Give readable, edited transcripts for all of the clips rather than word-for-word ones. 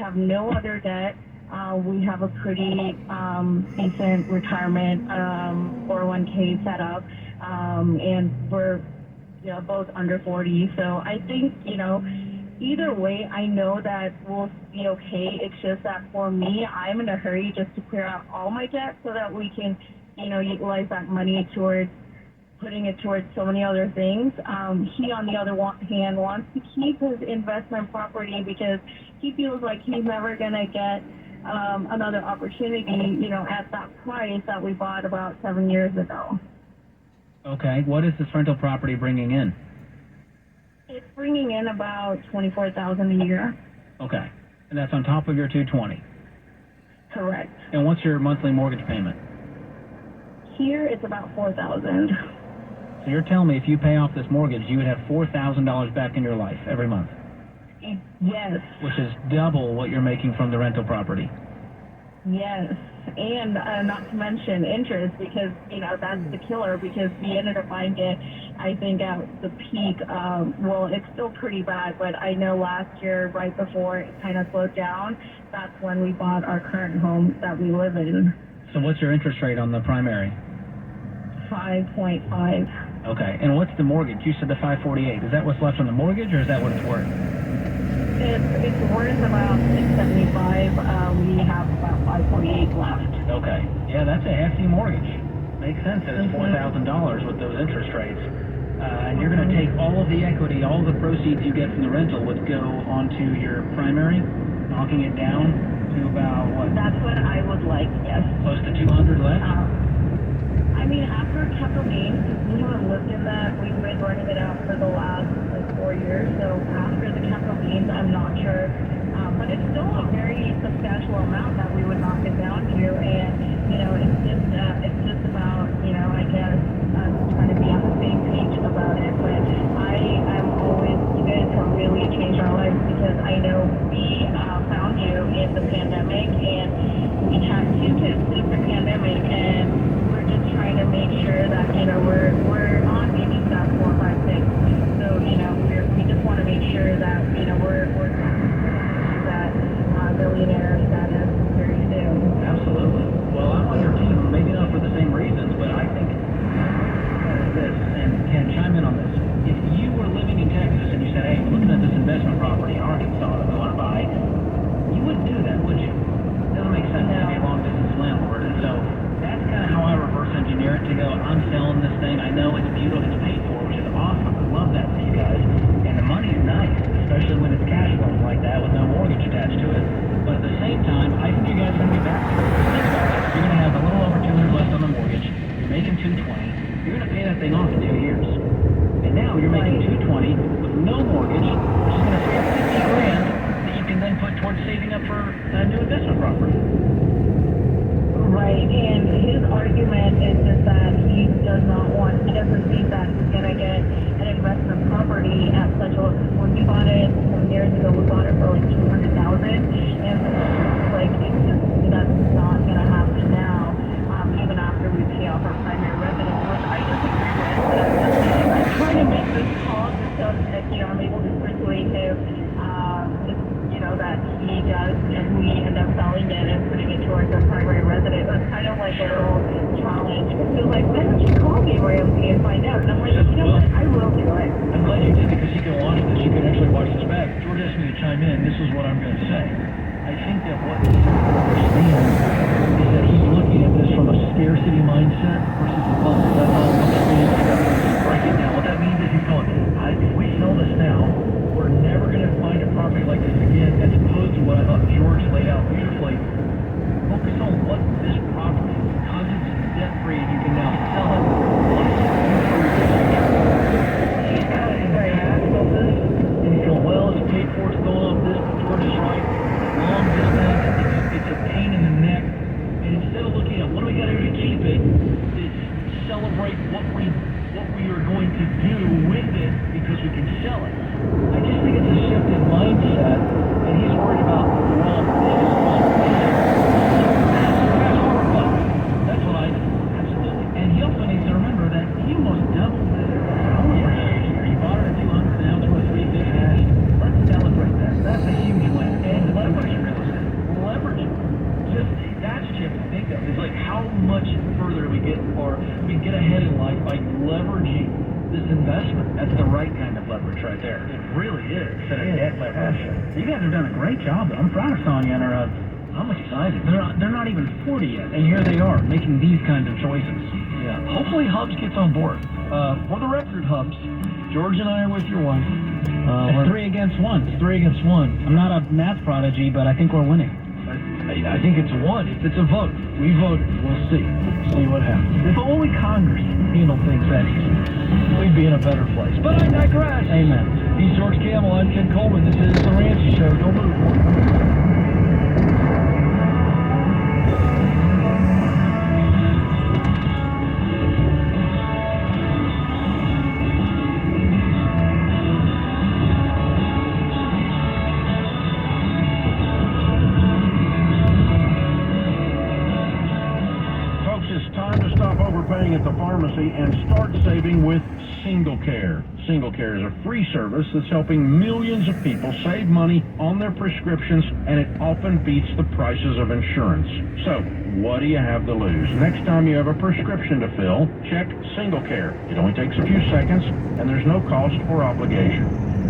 have no other debt. We have a pretty decent retirement 401k set up, and we're both under 40. So I think, either way, I know that we'll be okay. It's just that for me, I'm in a hurry just to clear out all my debt so that we can, utilize that money towards putting it towards so many other things. He, on the other hand, wants to keep his investment property because he feels like he's never going to get another opportunity, at that price that we bought about 7 years ago. Okay. What is this rental property bringing in? It's bringing in about $24,000 a year. Okay. And that's on top of your $220? Correct. And what's your monthly mortgage payment? Here, it's about $4,000. So you're telling me if you pay off this mortgage, you would have $4,000 back in your life every month? Yes. Which is double what you're making from the rental property. Yes. And not to mention interest, because, that's the killer, because we ended up buying it, I think, at the peak. Well, it's still pretty bad, but I know last year, right before it kind of slowed down, that's when we bought our current home that we live in. So what's your interest rate on the primary? 5.5. Okay. And what's the mortgage? You said the 548. Is that what's left on the mortgage, or is that what it's worth? It's worth about $675. We have about $548 left. Okay. Yeah, that's a hefty mortgage. Makes sense that it's $4,000 with those interest rates. And you're going to take all of the equity, all the proceeds you get from the rental would go onto your primary, knocking it down to about what? That's what I would like, yes. Close to 200 left? After capital gains, we haven't looked at that. We've been running it out for the last 4 years. So after the capital gains, I'm not sure. But it's still a very substantial amount that we would knock it down to. And, it's just about, I guess, trying to be on the same page about it. But I'm always eager to really change our lives because I know we found you in the pandemic and we had 2 kids through the pandemic, and we're just trying to make sure that, we're on baby step 4, 5, 6. So, we just want to make sure that, we're that millionaire status very soon. Absolutely. Well, I'm on your team, maybe not for the same reasons, but I think this, and can chime in on this. If you were living in Texas and you said, hey, we're looking at this investment property in Arkansas that we want to buy, you wouldn't do that, would you? It doesn't make sense to be a long-distance landlord. And so that's kind of how I reverse engineer it to go, I'm selling this thing. I know it's beautiful, it's paid for, which is awesome. I love that for you guys. And the money's nice, especially when it's cash flowing like that with no mortgage attached to it. But at the same time, I think you guys are going to be back. Think about it. You're going to have a little over 200 left on the mortgage. You're making 220. You're going to pay that thing off in 2 years. And now you're making 220 with no mortgage, which is going to free up 50 grand that you can then put towards saving up for a new investment property. Right, and his argument is just that he doesn't think that he's going to get an investment property at such a, when we bought it 7 years ago, we bought it for like $200,000, and that's not going to happen now, even after we pay off our primary residence, which I disagree with, but I'm trying to make this call just so that, I'm able to persuade him, that he does, and we end up selling it and putting it towards our primary residence. It's kind of like a little challenge. He was like, why don't you call me, Ramsey, and find out? And I'm like, what? I will do it. I'm glad you did, because you can watch this. You can actually watch this back. George asked me to chime in. This is what I'm going to say. I think that what he understands is that he's looking at this from a scarcity mindset versus abundance. That's all break it down. What that means is he's going, if we sell this now, we're never going to find a property like this again, as opposed to what I thought George laid out beautifully. Focus on what this property, because it's debt-free and you can now sell it, what is it improve the future? And you go, well, it's paid for, it's going up this, but George is right. Long distance, it's a pain in the neck. And instead of looking at what do we got to do to keep it, it's celebrate what we are going to do with it because we can sell it. I just think it's a shift in mindset, and he's worried about long distance. That's what I do. Absolutely. And he also needs to remember that he almost doubled his home price here. He bought it at 200, now to a 350. Let's celebrate that. That's a huge win. And leverage real leveraging this investment. That's the right kind of leverage right there. It really is. Instead of debt leverage. You guys have done a great job, though. I'm proud of Sonia and her. I'm excited. They're not even 40 yet, and here they are making these kinds of choices. Yeah. Hopefully Hubs gets on board. For the record, Hubs, George and I are with your wife. It's 3 against 1. It's 3 against 1. I'm not a math prodigy, but I think we're winning. I think it's 1. If it's a vote, we voted. We'll see. See what happens. If only Congress handled things that easy, we'd be in a better place. But I digress. Amen. He's George Camel. I'm Ken Coleman. This is The Ramsey Show. Don't move. At the pharmacy and start saving with Single Care. Single Care is a free service that's helping millions of people save money on their prescriptions, and it often beats the prices of insurance. So, what do you have to lose? Next time you have a prescription to fill, check Single Care. It only takes a few seconds, and there's no cost or obligation.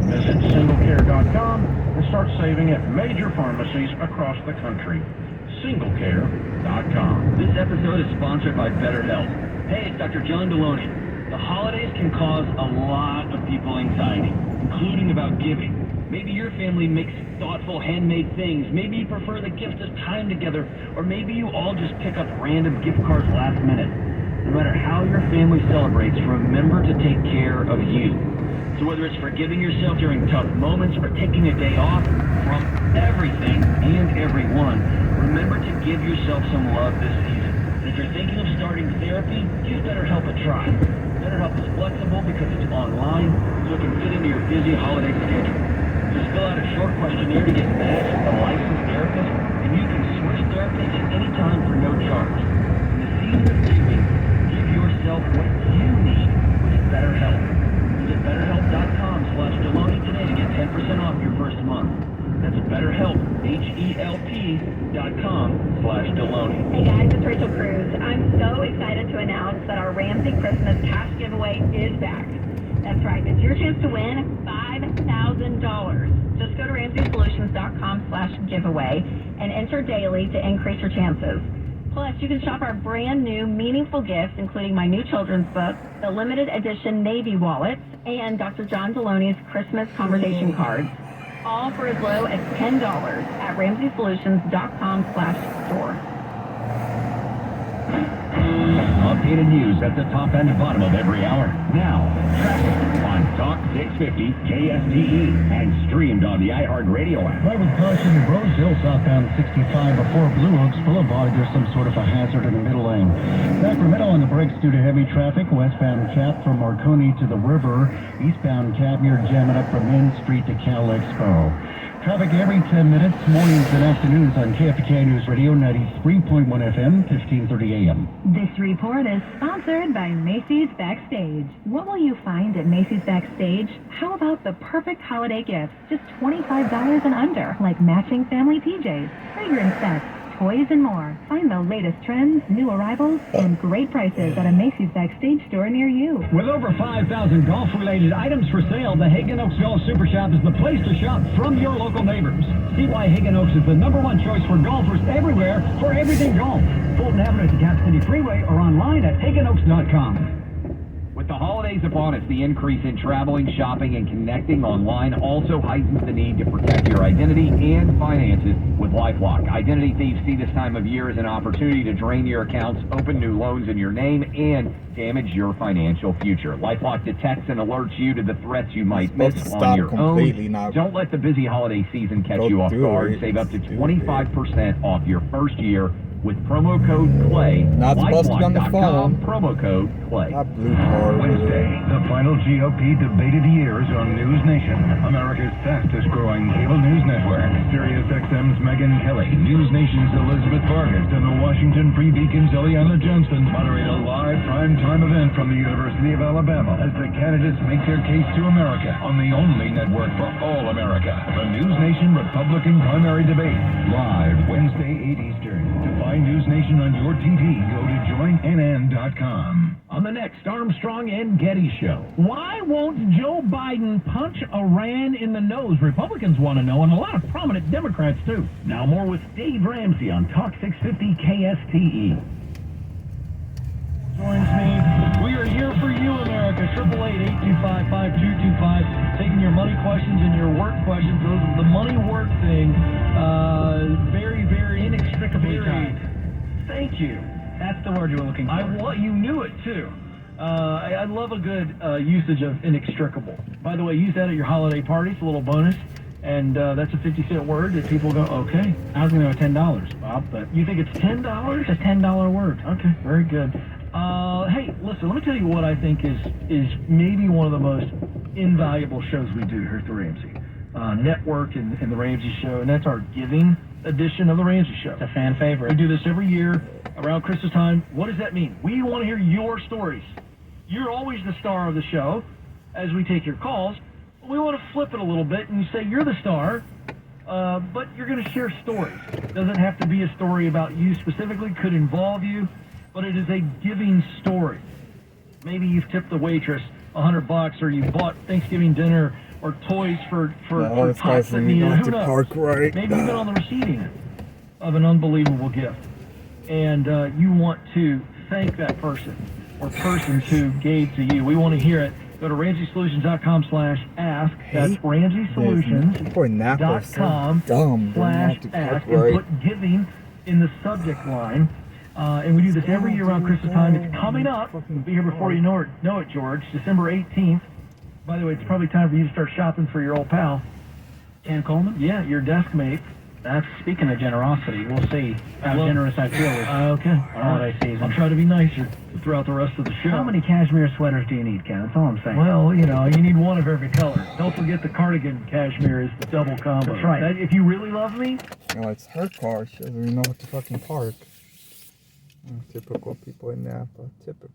Visit singlecare.com and start saving at major pharmacies across the country. singlecare.com. This episode is sponsored by BetterHelp. Hey, it's Dr. John Deloney. The holidays can cause a lot of people anxiety, including about giving. Maybe your family makes thoughtful handmade things. Maybe you prefer the gift of time together, or maybe you all just pick up random gift cards last minute. No matter how your family celebrates, remember to take care of you. So whether it's forgiving yourself during tough moments or taking a day off from everything and everyone, remember to give yourself some love this season. And if you're thinking of starting therapy, give BetterHelp a try. BetterHelp is flexible because it's online, so it can fit into your busy holiday schedule. Just fill out a short questionnaire to get matched with a licensed therapist, and you can switch therapists at any time for no charge. In the season of giving, give yourself what you need with BetterHelp. Visit BetterHelp.com/Deloney today to get 10% off your first month. That's BetterHelp, HELP.com/Deloney. Hey guys, it's Rachel Cruz. I'm so excited to announce that our Ramsey Christmas cash giveaway is back. That's right, it's your chance to win $5,000. Just go to RamseySolutions.com/giveaway and enter daily to increase your chances. Plus, you can shop our brand new meaningful gifts, including my new children's book, the limited edition Navy wallets, and Dr. John Deloney's Christmas conversation cards, all for as low as $10 at RamseySolutions.com/store. Updated news at the top and bottom of every hour. Now, traffic on Talk 650 KSTE and streamed on the iHeartRadio app. Right with caution, Roseville southbound 65 before Blue Oaks Boulevard. There's some sort of a hazard in the middle lane. Sacramento on the brakes due to heavy traffic. Westbound Cap from Marconi to the river. Eastbound Cap, you're jamming up from Main Street to Cal Expo. Traffic every 10 minutes, mornings and afternoons on KFK News Radio 93.1 FM, 1530 AM. This report is sponsored by Macy's Backstage. What will you find at Macy's Backstage? How about the perfect holiday gifts, just $25 and under, like matching family PJs, fragrance sets, toys, and more. Find the latest trends, new arrivals, and great prices at a Macy's Backstage store near you. With over 5,000 golf-related items for sale, the Hagen Oaks Golf Super Shop is the place to shop from your local neighbors. See why Hagen Oaks is the #1 choice for golfers everywhere for everything golf. Fulton Avenue at the Cap City Freeway or online at HagenOaks.com. With the holidays upon us, the increase in traveling, shopping, and connecting online also heightens the need to protect your identity and finances with LifeLock. Identity thieves see this time of year as an opportunity to drain your accounts, open new loans in your name, and damage your financial future. LifeLock detects and alerts you to the threats you might miss on your own. Don't let the busy holiday season catch you off guard. Save up to 25% off your first year with promo code CLAY. Not supposed to be on the phone. Promo code CLAY. Wednesday, the final GOP debate of the year is on News Nation, America's fastest growing cable news network. Sirius XM's Megyn Kelly, News Nation's Elizabeth Vargas, and the Washington Free Beacon's Eliana Johnston moderate a live primetime event from the University of Alabama as the candidates make their case to America on the only network for all America, the News Nation Republican primary debate. Live Wednesday, 8 Eastern. To find News Nation on your TV, go to joinnn.com. On the next Armstrong and Getty Show. Why won't Joe Biden punch Iran in the nose? Republicans want to know, and a lot of prominent Democrats, too. Now more with Dave Ramsey on Talk 650 KSTE. Joins me. We are here for you, America. 888-825-5225. Taking your money questions and your work questions. Those are the money work thing. Very, very inextricably tied. Thank you. That's the word you were looking for. You knew it too. I love a good usage of inextricable. By the way, use that at your holiday parties, a little bonus. And that's a 50-cent word that people go, okay. I was going to go $10, Bob, but You think it's $10? it's a $10 word. Okay, very good. Hey, listen, let me tell you what I think is maybe one of the most invaluable shows we do here at the Ramsey Network and the Ramsey Show, and that's our giving edition of the Ramsey Show. It's a fan favorite. We do this every year around Christmas time. What does that mean? We want to hear your stories. You're always the star of the show as we take your calls. We want to flip it a little bit and say you're the star, but you're going to share stories. Doesn't have to be a story about you specifically, could involve you, but it is a giving story. Maybe you've tipped the waitress $100, or you bought Thanksgiving dinner or toys for tots that need it. Who knows? Maybe you've been on the receiving end of an unbelievable gift, and you want to thank that person or persons who gave to you. We want to hear it. Go to RamseySolutions.com/ask. That's RamseySolutions.com/ask, and put giving in the subject line. And we do this every year around Christmas time. It's coming up. We'll be here before you know it, George. December 18th. By the way, it's probably time for you to start shopping for your old pal. Ken Coleman? Yeah, your desk mate. That's speaking of generosity. We'll see how generous I feel with okay. holiday season. I'll try to be nicer throughout the rest of the show. How many cashmere sweaters do you need, Ken? That's all I'm saying. Well, you need one of every color. Don't forget the cardigan cashmere is the double combo. That's right. If you really love me. No, it's her car. She doesn't even know what to fucking park. Typical people in Napa. Typical.